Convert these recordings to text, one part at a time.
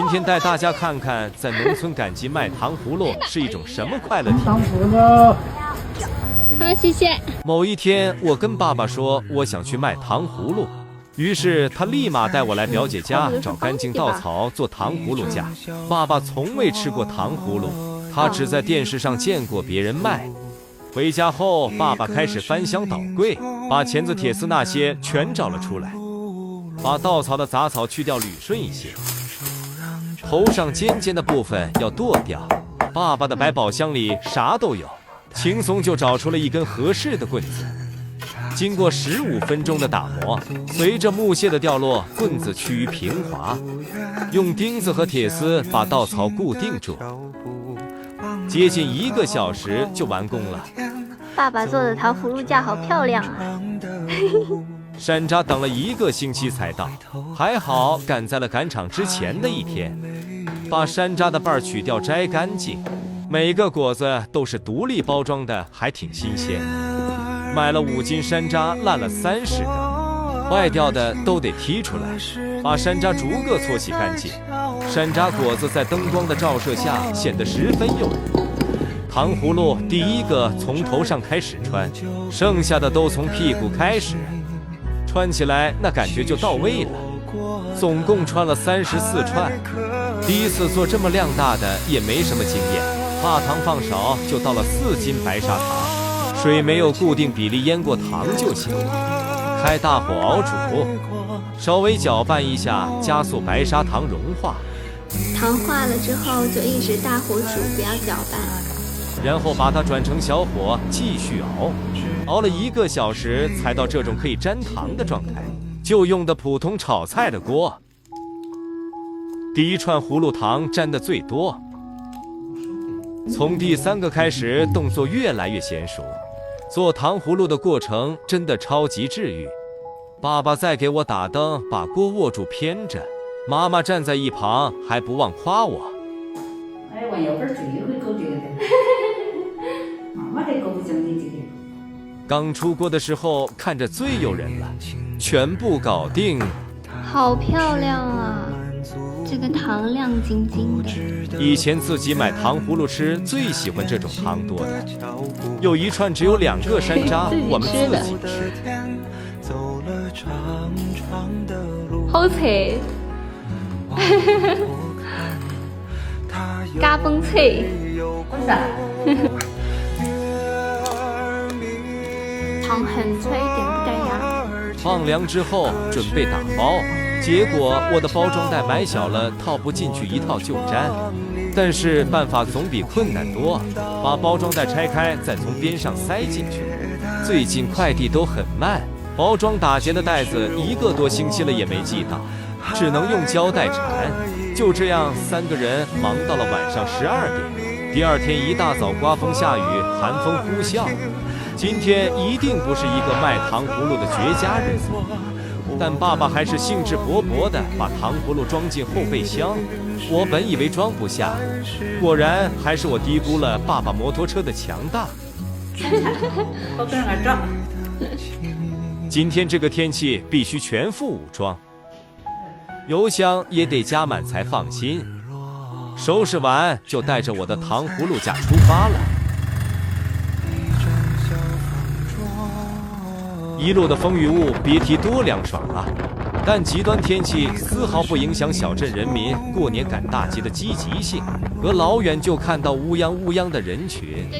今天带大家看看，在农村赶集卖糖葫芦是一种什么快乐体验。好，谢谢。某一天，我跟爸爸说我想去卖糖葫芦，于是他立马带我来表姐家找干净稻草做糖葫芦架。爸爸从未吃过糖葫芦，他只在电视上见过别人卖。回家后，爸爸开始翻箱倒柜，把钳子、铁丝那些全找了出来，把稻草的杂草去掉，捋顺一些。头上尖尖的部分要剁掉。爸爸的百宝箱里啥都有，轻松就找出了一根合适的棍子。经过15分钟的打磨，随着木屑的掉落，棍子趋于平滑。用钉子和铁丝把稻草固定住，接近1个小时就完工了。爸爸做的糖葫芦架好漂亮啊！山楂等了1个星期才到，还好赶在了赶场之前的一天。把山楂的瓣取掉，摘干净。每个果子都是独立包装的，还挺新鲜。买了5斤山楂，烂了30个，坏掉的都得剔出来。把山楂逐个搓洗干净。山楂果子在灯光的照射下显得十分诱人。糖葫芦第一个从头上开始穿，剩下的都从屁股开始。穿起来那感觉就到位了。总共穿了34串，第一次做这么量大的也没什么经验，怕糖放少，就倒了4斤白砂糖，水没有固定比例淹过糖就行。开大火熬煮，稍微搅拌一下，加速白砂糖融化。糖化了之后就一直大火煮，不要搅拌。然后把它转成小火继续熬，熬了1个小时才到这种可以沾糖的状态。就用的普通炒菜的锅。第一串葫芦糖沾的最多，从第3个开始，动作越来越娴熟。做糖葫芦的过程真的超级治愈。爸爸在给我打灯，把锅握住偏着，妈妈站在一旁还不忘夸我。哎，我有本最会搞这个的，妈妈还搞不讲你这个。刚出锅的时候看着最诱人了，全部搞定。好漂亮啊，这个糖亮晶晶的。以前自己买糖葫芦吃，最喜欢这种糖多的。有一串只有2个山楂，我们自己吃。好脆，嘎嘣脆。为啥？糖很脆，点不点呀？放凉之后准备打包，结果我的包装袋买小了，套不进去，一套就粘。但是办法总比困难多，把包装袋拆开，再从边上塞进去。最近快递都很慢，包装打结的袋子1个多星期了也没寄到，只能用胶带缠。就这样3个人忙到了晚上12点。第2天一大早刮风下雨，寒风呼啸。今天一定不是一个卖糖葫芦的绝佳日子，但爸爸还是兴致勃勃地把糖葫芦装进后备箱。我本以为装不下，果然还是我低估了爸爸摩托车的强大。好跟俺照。今天这个天气必须全副武装，油箱也得加满才放心。收拾完就带着我的糖葫芦架出发了。一路的风雨雾别提多凉爽了，但极端天气丝毫不影响小镇人民过年赶大集的积极性。隔老远就看到乌泱乌泱的人群，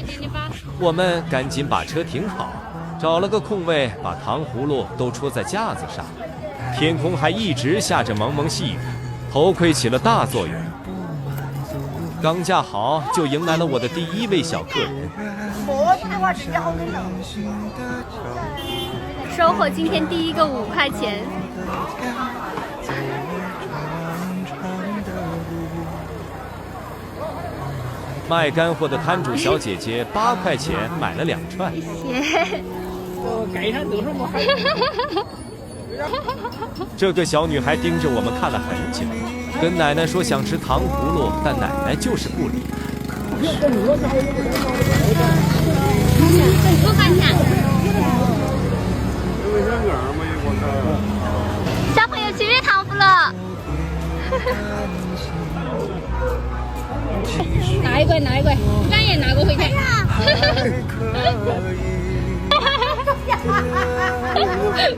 我们赶紧把车停好，找了个空位，把糖葫芦都戳在架子上。天空还一直下着蒙蒙细雨，头盔起了大作用。刚架好，就迎来了我的第1位小客人。收获今天第1个5块钱。卖干货的摊主小姐姐8块钱买了2串。谢谢。街上都是我还。这个小女孩盯着我们看了很久，跟奶奶说想吃糖葫芦，但奶奶就是不理。5块钱。小朋友去约糖葫芦。罐拿一罐，俺也拿过回去。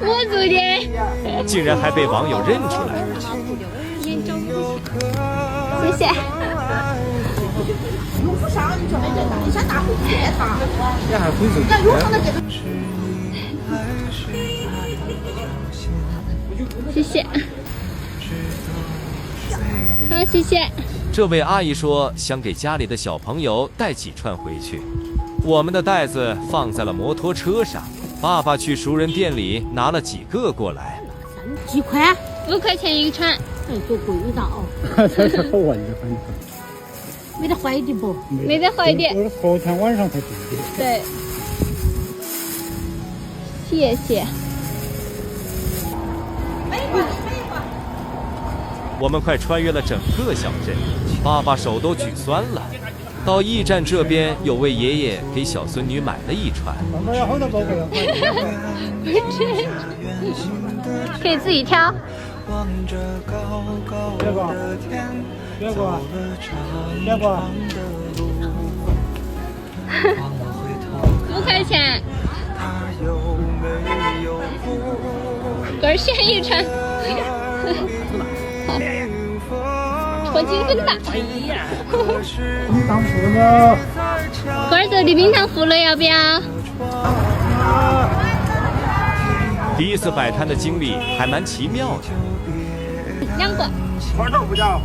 我做的，竟然还被网友认出来。谢谢。用不上，你就没这个，你先拿回去它。这还会走？要用上的这个。谢谢。好，谢谢。这位阿姨说想给家里的小朋友带几串回去。我们的袋子放在了摩托车上，爸爸去熟人店里拿了几个过来。几块？5块钱一串。哎，多贵的哦！这是好玩的，反正。没得坏的不？没得坏的。我是昨天晚上才订的。对。谢谢。我们快穿越了整个小镇，爸爸手都举酸了。到驿站这边，有位爷爷给小孙女买了一串。可以自己挑。别过，别过，别过。5块钱。给儿选一串。好，戳金粉的。哎呀，冰糖葫芦。龟儿豆的冰糖葫芦要不要？第一次摆摊的经历还蛮奇妙的。2个。花豆不叫。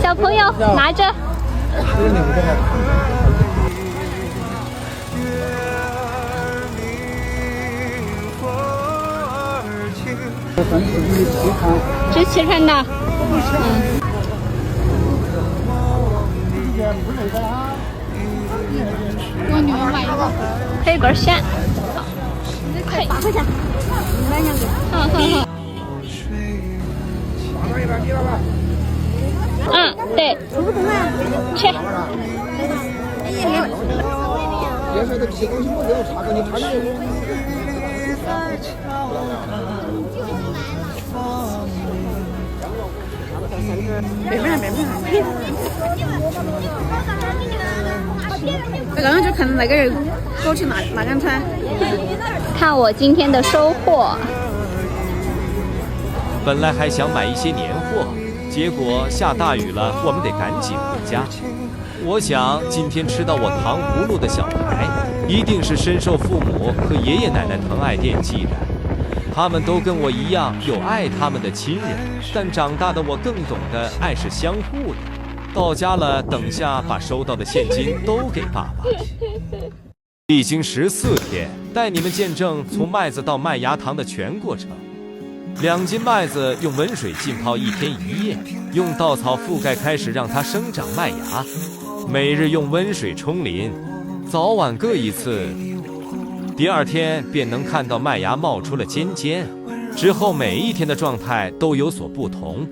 小朋友拿着。这7串的。我女儿买一个。可以给儿选。可以。8块钱。买2个。好好好。对。去。别说这提东西不要查个，你查这个。刚刚就看到那个人过去拿杆菜，看我今天的收获。本来还想买一些年货，结果下大雨了，我们得赶紧回家。我想今天吃到我糖葫芦的小孩，一定是深受父母和爷爷奶奶疼爱惦记的。他们都跟我一样有爱他们的亲人，但长大的我更懂得爱是相互的。到家了，等下把收到的现金都给爸爸。历经14天，带你们见证从麦子到麦芽糖的全过程。2斤麦子用温水浸泡1天1夜，用稻草覆盖，开始让它生长麦芽。每日用温水冲淋，早晚各1次。第2天便能看到麦芽冒出了尖尖，之后每一天的状态都有所不同。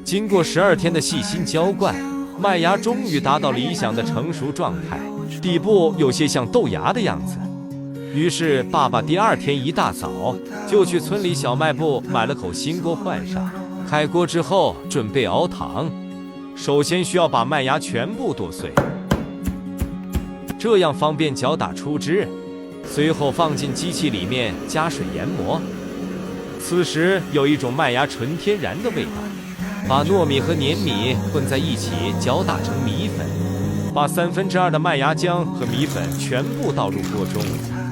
经过12天的细心浇灌，麦芽终于达到理想的成熟状态，底部有些像豆芽的样子。于是爸爸第2天一大早就去村里小卖部买了口新锅换上，开锅之后准备熬糖。首先需要把麦芽全部剁碎，这样方便搅打出汁。随后放进机器里面加水研磨。此时有一种麦芽纯天然的味道。把糯米和粘米混在一起搅打成米粉，把2/3的麦芽浆和米粉全部倒入锅中。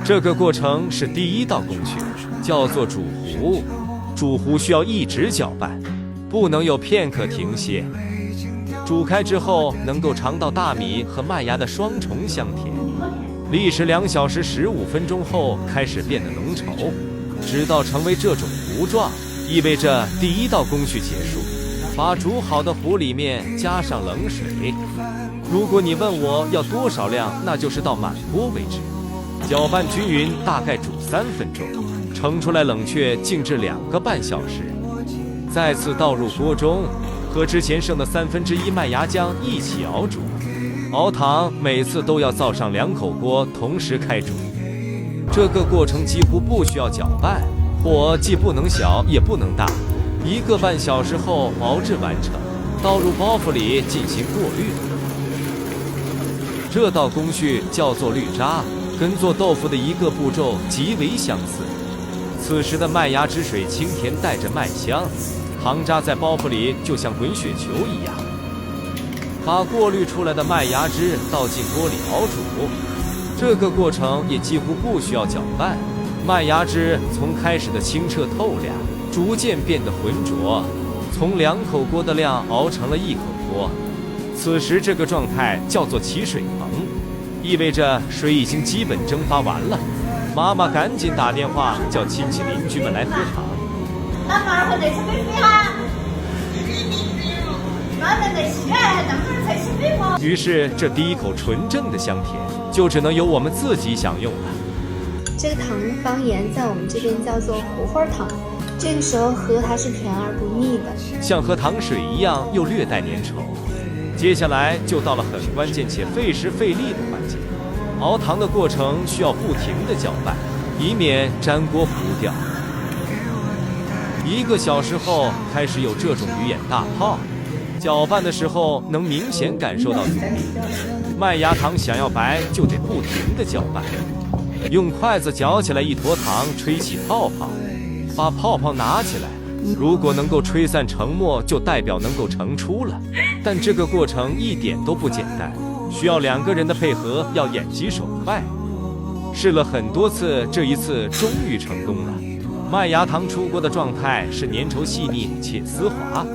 这个过程是第1道工序，叫做煮糊。煮糊需要一直搅拌，不能有片刻停歇。煮开之后，能够尝到大米和麦芽的双重香甜。历时2小时15分钟后，开始变得浓稠，直到成为这种糊状，意味着第1道工序结束。把煮好的糊里面加上冷水。如果你问我要多少量，那就是到满锅为止。搅拌均匀，大概煮3分钟，盛出来冷却静置2个半小时。再次倒入锅中，和之前剩的1/3麦芽浆一起熬煮。熬糖每次都要造上2口锅，同时开煮。这个过程几乎不需要搅拌，火既不能小也不能大。1个半小时后熬制完成，倒入包袱里进行过滤。这道工序叫做滤渣，跟做豆腐的一个步骤极为相似。此时的麦芽汁水清甜，带着麦香，糖渣在包袱里就像滚雪球一样。把过滤出来的麦芽汁倒进锅里熬煮，这个过程也几乎不需要搅拌。麦芽汁从开始的清澈透亮，逐渐变得浑浊，从2口锅的量熬成了1口锅。此时这个状态叫做起水棚，意味着水已经基本蒸发完了。妈妈赶紧打电话叫亲戚邻居们来喝汤。那妈会再吃杯水哈。于是这第一口纯正的香甜就只能由我们自己享用了。这个糖方言在我们这边叫做糊花糖，这个时候喝它是甜而不腻的，像喝糖水一样，又略带粘稠。接下来就到了很关键且费时费力的环节，熬糖的过程需要不停地搅拌，以免粘锅糊掉。1个小时后开始有这种鱼眼大泡，搅拌的时候能明显感受到阻力。麦芽糖想要白就得不停地搅拌，用筷子搅起来一坨糖，吹起泡泡，把泡泡拿起来。如果能够吹散成沫，就代表能够成出了。但这个过程一点都不简单，需要2个人的配合，要眼疾手快。试了很多次，这一次终于成功了。麦芽糖出锅的状态是粘稠细腻且丝滑，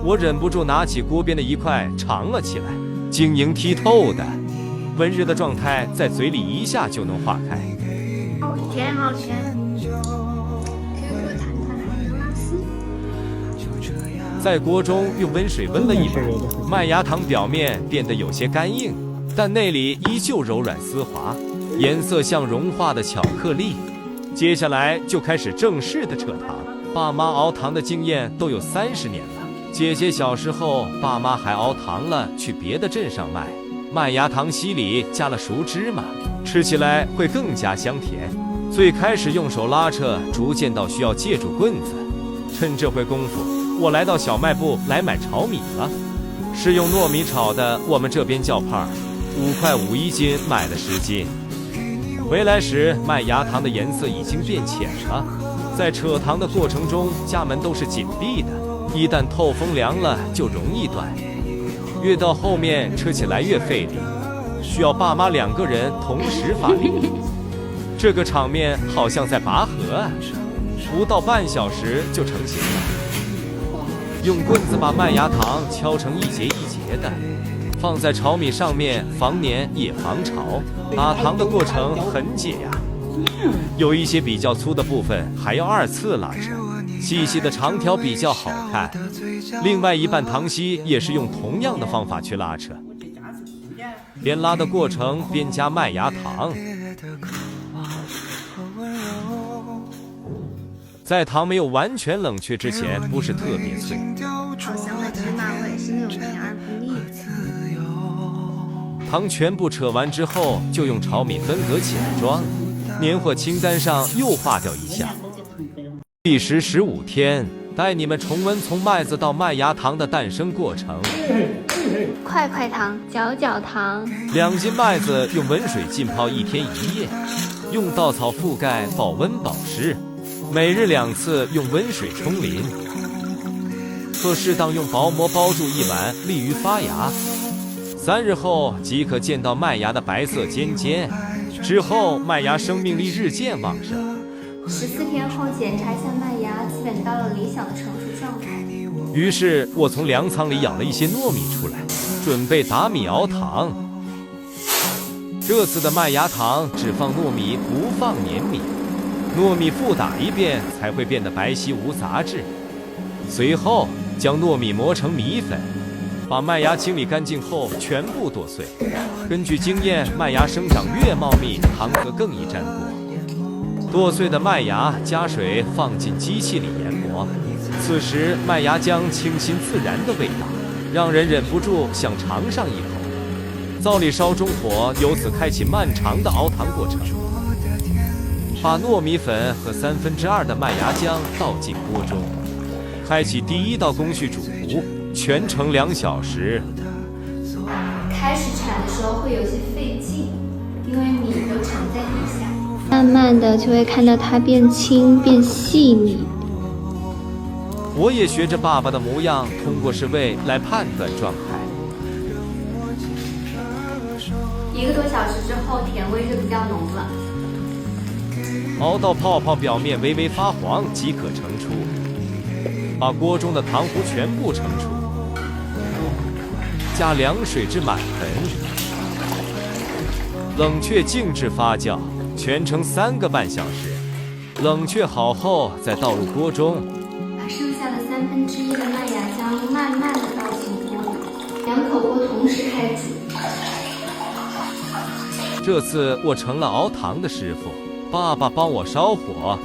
我忍不住拿起锅边的一块尝了起来，晶莹剔透的，温热的状态在嘴里一下就能化开。好甜，好甜。在锅中用温水温了一会儿，麦芽糖表面变得有些干硬，但内里依旧柔软丝滑，颜色像融化的巧克力。接下来就开始正式的扯糖。爸妈熬糖的经验都有30年了，姐姐小时候爸妈还熬糖了去别的镇上卖。麦芽糖稀里加了熟芝麻，吃起来会更加香甜。最开始用手拉扯，逐渐到需要借助棍子。趁这会功夫，我来到小卖部来买炒米了，是用糯米炒的，我们这边叫帕，5块5一斤，买了10斤。回来时，麦芽糖的颜色已经变浅了。在扯糖的过程中，家门都是紧闭的，一旦透风凉了，就容易断。越到后面，扯起来越费力，需要爸妈2个人同时发力。这个场面好像在拔河啊！不到半小时就成型了。用棍子把麦芽糖敲成一节一节的，放在炒米上面，防粘也防潮。打糖的过程很解呀，有一些比较粗的部分还要2次拉扯，细细的长条比较好看。另外一半糖稀也是用同样的方法去拉扯，边拉的过程边加麦芽糖。在糖没有完全冷却之前，不是特别脆。好香的芝麻味，是那种甜而不腻的。糖全部扯完之后，就用炒米分隔起来装。年货清单上又划掉一项。历时15天，带你们重温从麦子到麦芽糖的诞生过程。块块糖、角角糖。2斤麦子用温水浸泡1天1夜，用稻草覆盖保温保湿。每日2次用温水冲淋，可适当用薄膜包住一晚，利于发芽。3日后即可见到麦芽的白色尖尖，之后麦芽生命力日渐旺盛。14天后检查一下麦芽，基本到了理想的成熟状态。于是我从粮仓里舀了一些糯米出来，准备打米熬糖。这次的麦芽糖只放糯米，不放粘米。糯米复打一遍才会变得白皙无杂质。随后将糯米磨成米粉，把麦芽清理干净后全部剁碎。根据经验，麦芽生长越茂密，糖则更易粘锅。剁碎的麦芽加水放进机器里研磨，此时麦芽浆清新自然的味道，让人忍不住想尝上一口。灶里烧中火，由此开启漫长的熬糖过程。把糯米粉和2/3的麦芽浆倒进锅中，开启第1道工序煮糊，全程2小时。开始铲的时候会有些费劲，因为米都沉在底下，慢慢的就会看到它变轻变细腻。我也学着爸爸的模样，通过试味来判断状态。1个多小时之后，甜味就比较浓了。熬到泡泡表面微微发黄即可盛出，把锅中的糖糊全部盛出，加凉水至满盆，冷却静置发酵，全程3个半小时。冷却好后再倒入锅中，把剩下的1/3的麦芽浆慢慢的倒进锅里，2口锅同时开煮。这次我成了熬糖的师傅，爸爸帮我烧火，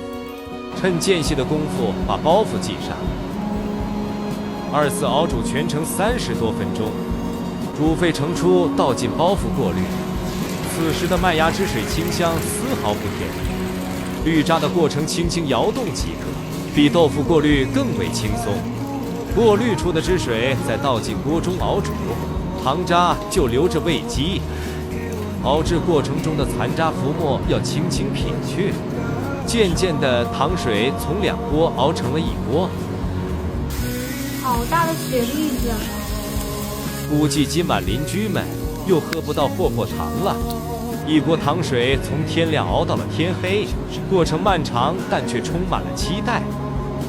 趁间隙的功夫把包袱系上。2次熬煮全程30多分钟，煮沸盛出，倒进包袱过滤。此时的麦芽汁水清香，丝毫不甜。滤渣的过程轻轻摇动即可，比豆腐过滤更为轻松。过滤出的汁水再倒进锅中熬煮，糖渣就留着喂鸡。熬制过程中的残渣浮沫要轻轻撇去，渐渐的糖水从2锅熬成了1锅。好大的雪粒子！估计今晚邻居们又喝不到霍霍糖了。1锅糖水从天亮熬到了天黑，过程漫长，但却充满了期待。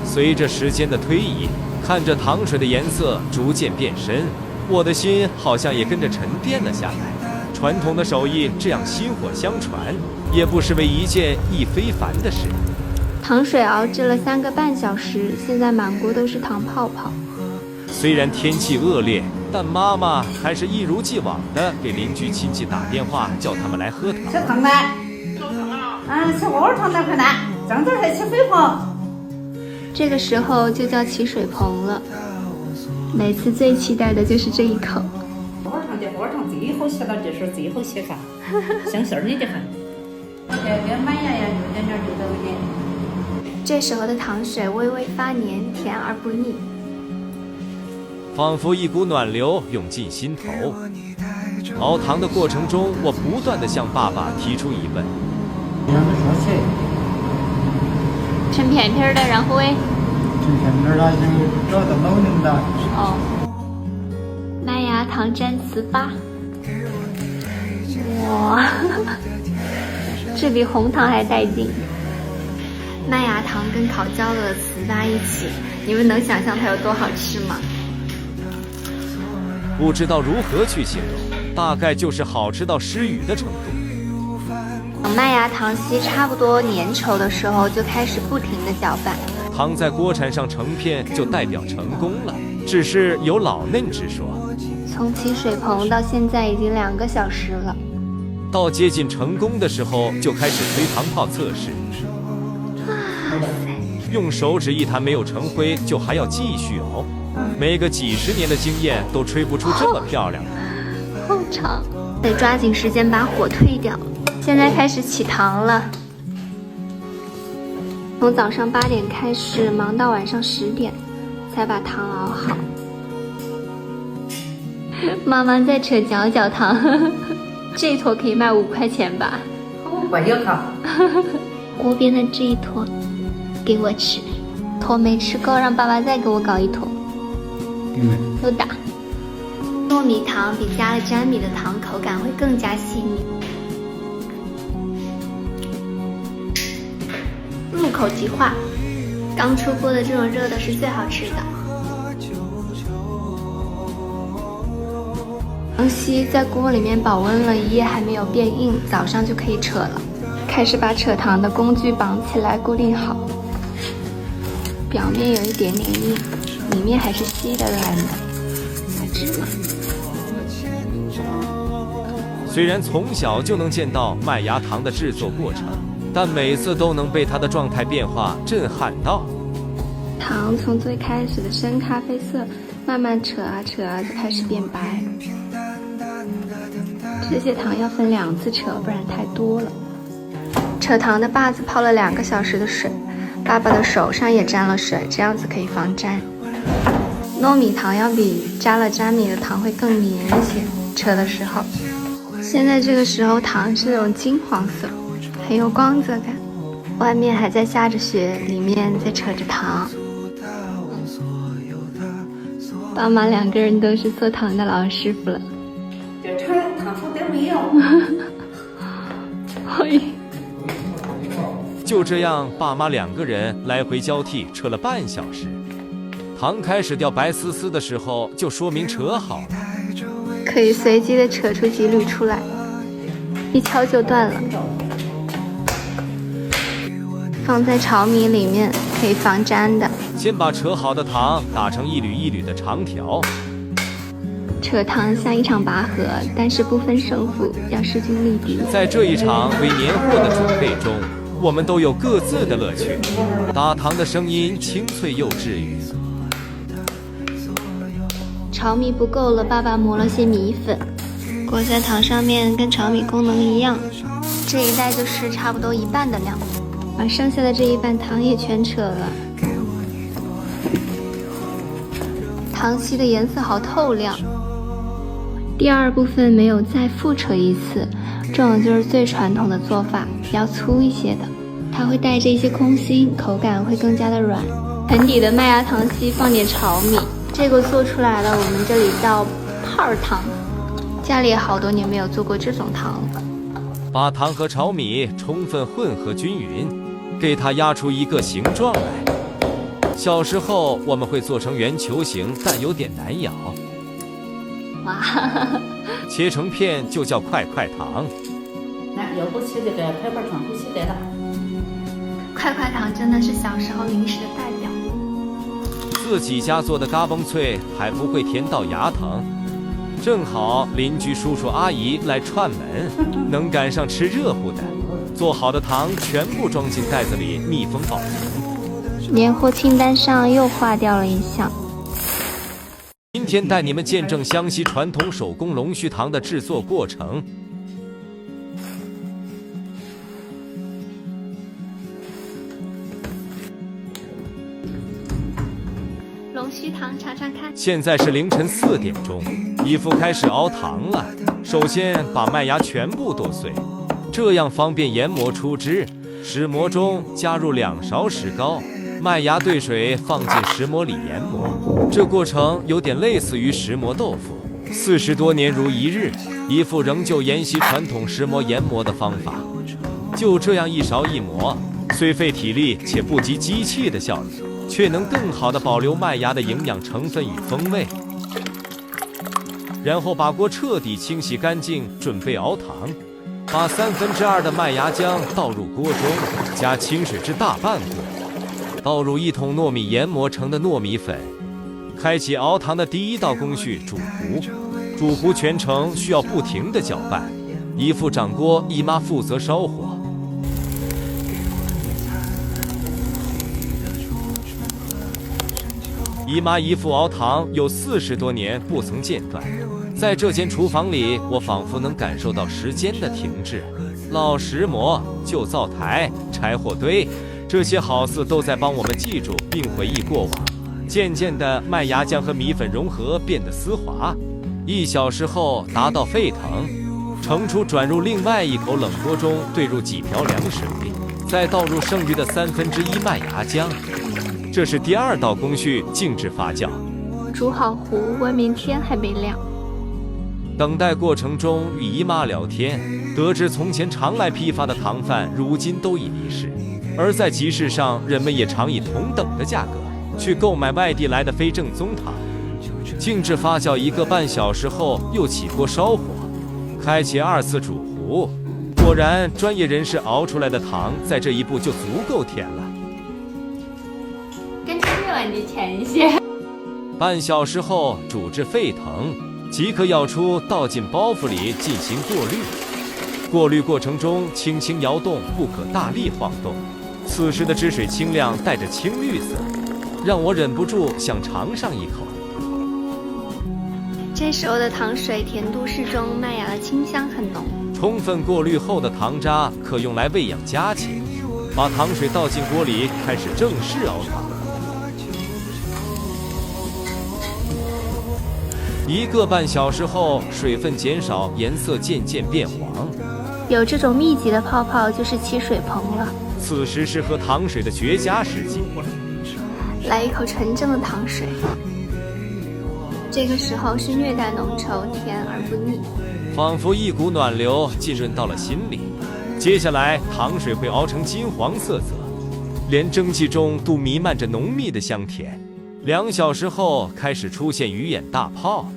随着时间的推移，看着糖水的颜色逐渐变深，我的心好像也跟着沉淀了下来。传统的手艺这样薪火相传，也不失为一件亦非凡的事。糖水熬制了3个半小时，现在满锅都是糖泡泡。虽然天气恶劣，但妈妈还是一如既往的给邻居亲戚打电话，叫他们来喝糖。吃糖蛋，吃窝窝糖蛋快来，张嘴还起水泡。这个时候就叫起水棚了。每次最期待的就是这一口。窝窝糖的窝窝糖最好吃到这时候最好吃嘎，香馅儿的很。跟麦芽呀有点点就有点。这时候的糖水微微发黏，甜而不腻。仿佛一股暖流涌进心头。熬糖的过程中，我不断地向爸爸提出疑问。成片片的，然后喂。成片片的就找到老人的。哦。麦芽糖沾糍粑。哇，这比红糖还带劲。麦芽糖跟烤焦的糍粑一起，你们能想象它有多好吃吗？不知道如何去形容，大概就是好吃到失语的程度。等麦芽糖稀差不多粘稠的时候，就开始不停地搅拌。糖在锅铲上成片，就代表成功了。只是有老嫩之说。从起水棚到现在已经2个小时了。到接近成功的时候，就开始吹糖泡测试。用手指一弹没有成灰，就还要继续熬。没个几10年的经验都吹不出这么漂亮的。好长，得抓紧时间把火退掉。现在开始起糖了，从早上8点开始，忙到晚上10点，才把糖熬好。妈妈在扯搅搅糖，这一坨可以卖5块钱吧？好贵呀靠！锅边的这一坨给我吃，坨没吃够，让爸爸再给我搞一坨。又打。糯米糖比加了粘米的糖口感会更加细腻，入口即化。刚出锅的这种热的是最好吃的。糖稀在锅里面保温了1夜还没有变硬，早上就可以扯了。开始把扯糖的工具绑起来固定好，表面有一点点硬，里面还是稀的软的。虽然从小就能见到麦芽糖的制作过程，但每次都能被它的状态变化震撼到。糖从最开始的深咖啡色，慢慢扯啊扯啊就开始变白。这些糖要分2次扯，不然太多了。扯糖的把子泡了2个小时的水，爸爸的手上也沾了水，这样子可以防粘。糯米糖要比加了粘米的糖会更黏一些，扯的时候。现在这个时候糖是那种金黄色，很有光泽感。外面还在下着雪，里面在扯着糖。爸妈2个人都是做糖的老师傅了。这扯糖出点没有？就这样，爸妈2个人来回交替扯了半小时。糖开始掉白丝丝的时候，就说明扯好了。可以随机的扯出几缕出来，一敲就断了。放在炒米里面可以防粘的。先把扯好的糖打成一缕一缕的长条。扯糖像一场拔河，但是不分胜负，要势均力敌。在这一场为年货的准备中，我们都有各自的乐趣。打糖的声音清脆又治愈。炒米不够了，爸爸磨了些米粉，裹在糖上面，跟炒米功能一样。这一袋就是差不多1半的量，把剩下的这一半糖也全扯了。糖稀的颜色好透亮。第2部分没有再复扯一次，这种就是最传统的做法，要粗一些的，它会带着一些空心，口感会更加的软。盆底的麦芽糖稀放点炒米，这个做出来了，我们这里叫泡糖。家里也好多年没有做过这种糖了。把糖和炒米充分混合均匀，给它压出一个形状来。小时候我们会做成圆球形，但有点难咬。哇，切成片就叫块块糖。那要不切这个块块糖不切得了。块块糖真的是小时候零食的代表。自己家做的嘎嘣脆还不会甜到牙疼，正好邻居叔叔阿姨来串门，能赶上吃热乎的。做好的糖全部装进袋子里，密封保存。年货清单上又划掉了一项。今天带你们见证湘西传统手工龙须糖的制作过程。龙须糖尝尝看。现在是凌晨4点钟，姨父开始熬糖了。首先把麦芽全部剁碎，这样方便研磨出汁。石磨中加入2勺石膏，麦芽兑水放进石磨里研磨。这过程有点类似于石磨豆腐。40多年如一日，姨父仍旧沿袭传统石磨研磨的方法。就这样一勺一磨，虽费体力且不及机器的效率，却能更好地保留麦芽的营养成分与风味。然后把锅彻底清洗干净，准备熬糖。把2/3的麦芽浆倒入锅中，加清水至大半锅，倒入1桶糯米研磨成的糯米粉。开启熬糖的第1道工序，煮糊。煮糊全程需要不停地搅拌，姨父掌锅，姨妈负责烧火。姨妈姨父熬糖有40多年不曾间断。在这间厨房里，我仿佛能感受到时间的停滞。老石磨、旧灶台、柴火堆，这些好似都在帮我们记住并回忆过往。渐渐的，麦芽浆和米粉融合，变得丝滑。1小时后达到沸腾，盛出转入另外一口冷锅中，兑入几瓢凉水，再倒入剩余的1/3麦芽浆。这是第2道工序，静置发酵。煮好糊，外面天还没亮。等待过程中与姨妈聊天，得知从前常来批发的糖贩如今都已离世，而在集市上，人们也常以同等的价格去购买外地来的非正宗糖。静置发酵1个半小时后，又起锅烧火，开启2次煮糊。果然，专业人士熬出来的糖在这一步就足够甜了。跟这个问题浅一些。半小时后煮至沸腾，即可舀出，倒进包袱里进行过滤。过滤过程中轻轻摇动，不可大力晃动。此时的汁水清亮，带着青绿色，让我忍不住想尝上一口。这时候的糖水甜度适中，麦芽的清香很浓。充分过滤后的糖渣可用来喂养家禽。把糖水倒进锅里，开始正式熬糖。1个半小时后，水分减少，颜色渐渐变黄。有这种密集的泡泡，就是起水蓬了。此时是喝糖水的绝佳时机。来一口纯正的糖水，这个时候是略带浓稠，甜而不腻，仿佛一股暖流浸润到了心里。接下来，糖水会熬成金黄色泽，连蒸汽中都弥漫着浓密的香甜。2小时后，开始出现鱼眼大泡，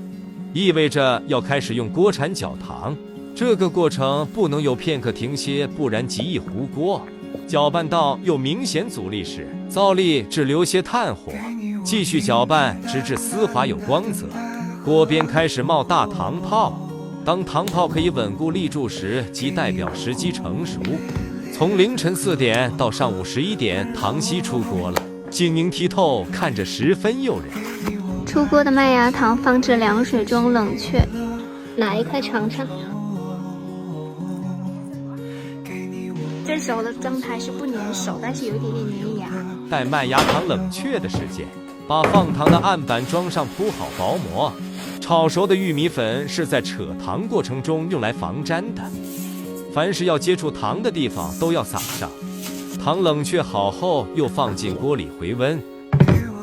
意味着要开始用锅铲搅糖。这个过程不能有片刻停歇，不然极易糊锅。搅拌到有明显阻力时，造力只留些炭火，继续搅拌直至丝滑有光泽。锅边开始冒大糖泡，当糖泡可以稳固立住时，即代表时机成熟。从凌晨4点到上午11点，糖稀出锅了，晶莹剔透，看着十分诱人。出锅的麦芽糖放置凉水中冷却，拿一块尝尝。这时候的状态是不粘手，但是有一点点粘牙。待麦芽糖冷却的时间，把放糖的案板装上，铺好薄膜。炒熟的玉米粉是在扯糖过程中用来防粘的，凡是要接触糖的地方都要撒上。糖冷却好后，又放进锅里回温，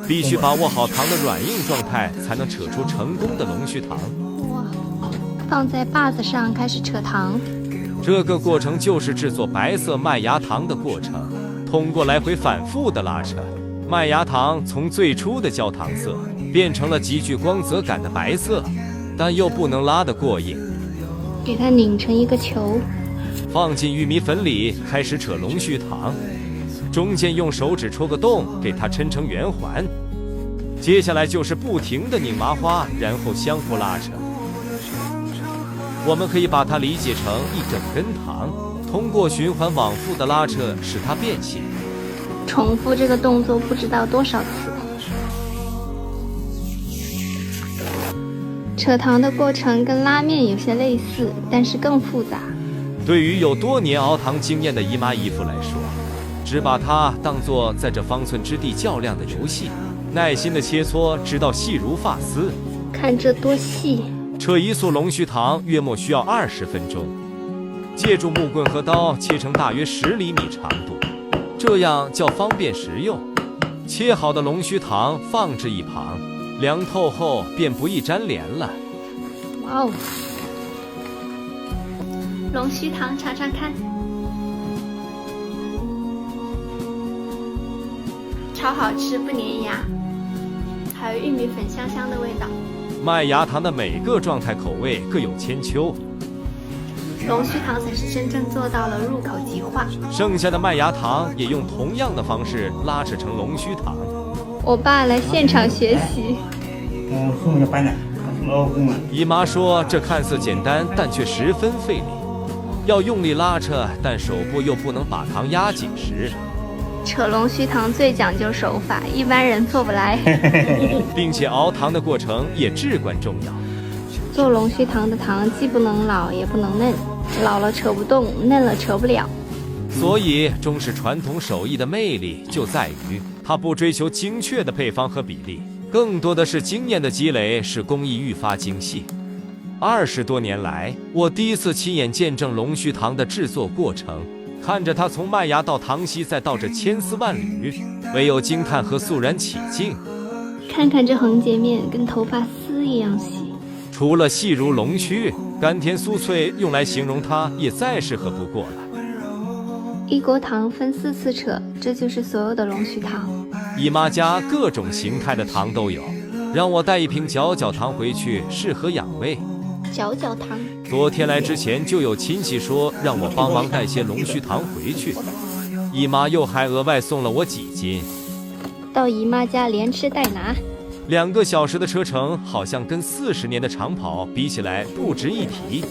必须把握好糖的软硬状态，才能扯出成功的龙须糖。哇！放在把子上开始扯糖。这个过程就是制作白色麦芽糖的过程。通过来回反复的拉扯，麦芽糖从最初的焦糖色变成了极具光泽感的白色，但又不能拉得过硬，给它拧成一个球，放进玉米粉里，开始扯龙须糖，中间用手指戳个洞，给它抻成圆环。接下来就是不停地拧麻花，然后相互拉扯。我们可以把它理解成一整根糖，通过循环往复的拉扯使它变形。重复这个动作不知道多少次。扯糖的过程跟拉面有些类似，但是更复杂。对于有多年熬糖经验的姨妈姨夫来说，只把它当作在这方寸之地较量的游戏，耐心的切磋，直到细如发丝。看这多细！扯一束龙须糖约莫需要20分钟，借助木棍和刀切成大约10厘米长度，这样较方便食用。切好的龙须糖放置一旁，凉透后便不易粘连了。哇哦！龙须糖尝尝看，超好吃，不粘牙，还有玉米粉香香的味道。麦芽糖的每个状态口味各有千秋，龙须糖才是真正做到了入口即化。剩下的麦芽糖也用同样的方式拉扯成龙须糖。我爸来现场学习。姨妈说这看似简单，但却十分费力，要用力拉扯，但手部又不能把糖压紧实。扯龙须糖最讲究手法，一般人做不来。并且熬糖的过程也至关重要。做龙须糖的糖既不能老也不能嫩，老了扯不动，嫩了扯不了。所以中式传统手艺的魅力就在于，它不追求精确的配方和比例，更多的是经验的积累，使工艺愈发精细。20多年来，我第一次亲眼见证龙须糖的制作过程，看着它从麦芽到糖稀再到这千丝万缕，唯有惊叹和肃然起敬。看看这横截面，跟头发丝一样细。除了细如龙须，甘甜酥脆，用来形容它也再适合不过了。一锅糖分4次扯，这就是所有的龙须糖。姨妈家各种形态的糖都有，让我带一瓶搅搅糖回去，适合养胃。搅搅糖。昨天来之前就有亲戚说让我帮忙带些龙须糖回去，姨妈又还额外送了我几斤。到姨妈家连吃带拿，2个小时的车程好像跟40年的长跑比起来不值一提。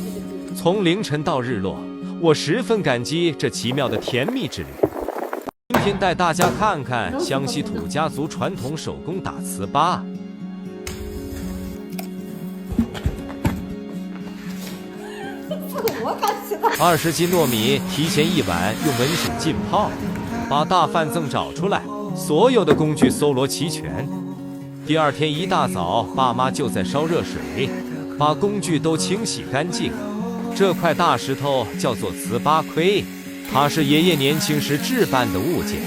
从凌晨到日落，我十分感激这奇妙的甜蜜之旅。今天带大家看看湘西土家族传统手工打糍粑。20斤糯米提前1晚用温水浸泡，把大饭甑找出来，所有的工具搜罗齐全。第二天一大早，爸妈就在烧热水，把工具都清洗干净。这块大石头叫做糍粑盔，它是爷爷年轻时置办的物件。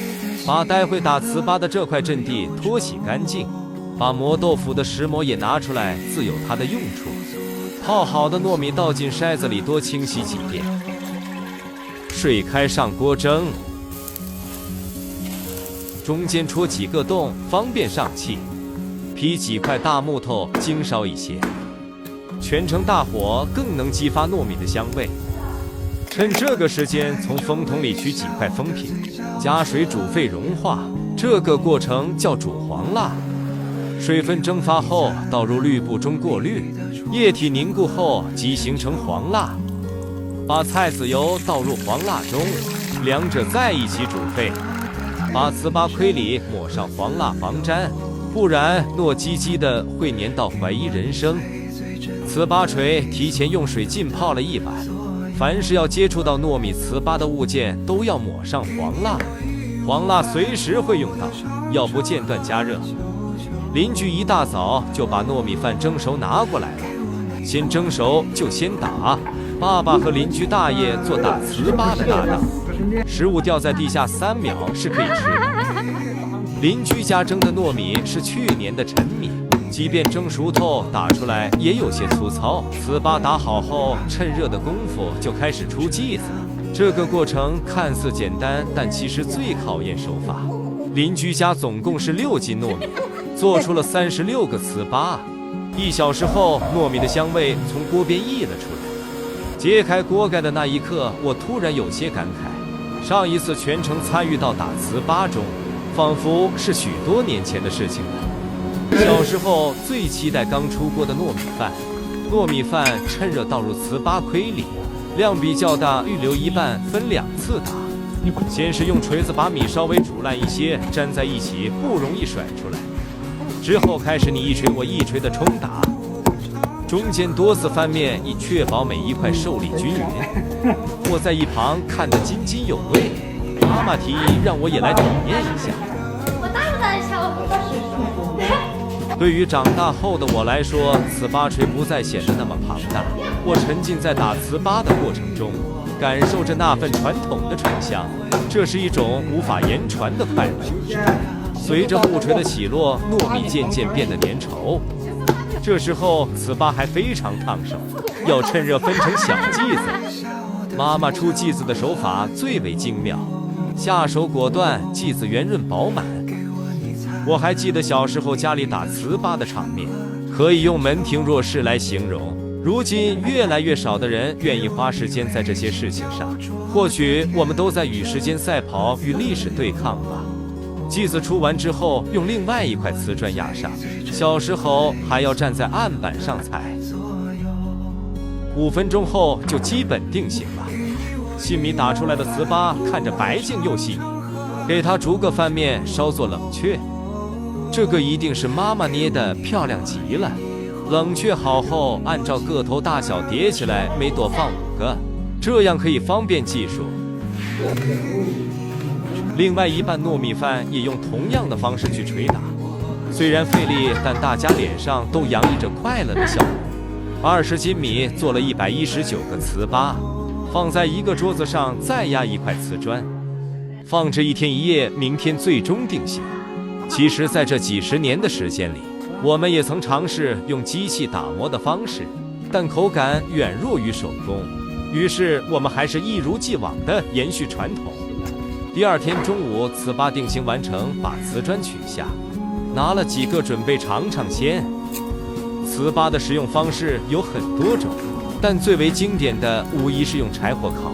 把待会打糍粑的这块阵地拖洗干净，把磨豆腐的石磨也拿出来，自有它的用处。泡好的糯米倒进筛子里，多清洗几遍。水开上锅蒸，中间戳几个洞，方便上气。劈几块大木头，精烧一些。全程大火更能激发糯米的香味。趁这个时间，从风筒里取几块封皮，加水煮沸融化。这个过程叫煮黄蜡。水分蒸发后，倒入滤布中过滤，液体凝固后即形成黄蜡。把菜籽油倒入黄蜡中，两者再一起煮沸。把糍粑盔里抹上黄蜡防粘，不然糯叽叽的会粘到怀疑人生。糍粑锤提前用水浸泡了1晚。凡是要接触到糯米糍粑的物件，都要抹上黄蜡。黄蜡随时会用到，要不间断加热。邻居一大早就把糯米饭蒸熟拿过来了，先蒸熟就先打。爸爸和邻居大爷做打糍粑的搭档，食物掉在地下3秒是可以吃的。邻居家蒸的糯米是去年的陈米，即便蒸熟透，打出来也有些粗糙。糍粑打好后，趁热的功夫就开始出剂子。这个过程看似简单，但其实最考验手法。邻居家总共是6斤糯米，做出了36个糍粑。1小时后，糯米的香味从锅边溢了出来。揭开锅盖的那一刻，我突然有些感慨，上一次全程参与到打糍粑中，仿佛是许多年前的事情了。小时候最期待刚出锅的糯米饭，糯米饭趁热倒入糍粑盔里，量比较大，预留一半，分2次打。先是用锤子把米稍微煮烂一些，粘在一起不容易甩出来。之后开始你一锤我一锤的冲打，中间多次翻面，以确保每一块受力均匀。我在一旁看得津津有味，妈妈提议让我也来体验一下。我打不打得下？对于长大后的我来说，糍粑锤不再显得那么庞大。我沉浸在打糍粑的过程中，感受着那份传统的醇香，这是一种无法言传的快乐。随着木锤的起落，糯米渐渐变得粘稠。这时候糍粑还非常烫手，要趁热分成小剂子。妈妈出剂子的手法最为精妙，下手果断，剂子圆润饱满。我还记得小时候家里打糍粑的场面，可以用门庭若市来形容。如今越来越少的人愿意花时间在这些事情上，或许我们都在与时间赛跑，与历史对抗吧。剂子出完之后，用另外一块瓷砖压上。小时候还要站在案板上踩，5分钟后就基本定型了。新米打出来的糍粑看着白净又细腻，给它煮个翻面，稍作冷却。这个一定是妈妈捏的，漂亮极了。冷却好后，按照个头大小叠起来，每朵放5个，这样可以方便计数。另外一半糯米饭也用同样的方式去捶打，虽然费力，但大家脸上都洋溢着快乐的笑容。20斤米做了119个糍粑，放在一个桌子上，再压一块瓷砖，放置1天1夜，明天最终定型。其实在这几十年的时间里，我们也曾尝试用机器打磨的方式，但口感远弱于手工，于是我们还是一如既往地延续传统。第2天中午，糍粑定型完成，把瓷砖取下，拿了几个准备尝尝鲜。糍粑的食用方式有很多种，但最为经典的无疑是用柴火烤。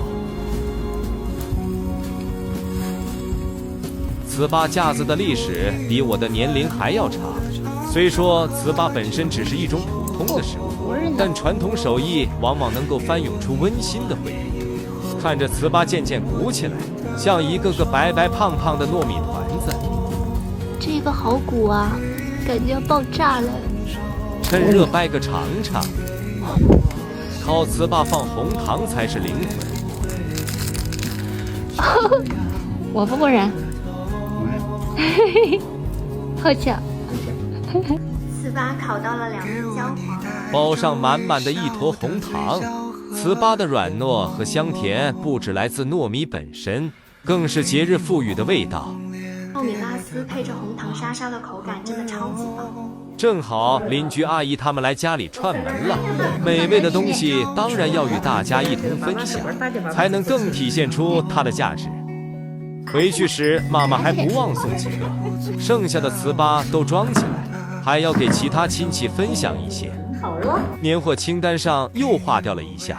糍粑架子的历史比我的年龄还要长。虽说糍粑本身只是一种普通的食物，但传统手艺往往能够翻涌出温馨的回忆。看着糍粑渐渐鼓起来，像一个个白白胖胖的糯米团子。这个好鼓啊，感觉要爆炸了。趁热掰个尝尝。烤糍粑放红糖才是灵魂。我不然，嘿嘿，好巧。糍粑烤到了两面焦黄，包上满满的一坨红糖。糍粑的软糯和香甜不只来自糯米本身，更是节日赋予的味道。糯米拉丝配着红糖沙沙的口感真的超级棒。正好邻居阿姨他们来家里串门了，美味的东西当然要与大家一同分享，才能更体现出它的价值。回去时妈妈还不忘送几个，剩下的糍粑都装起来，还要给其他亲戚分享一些。年货清单上又划掉了一项。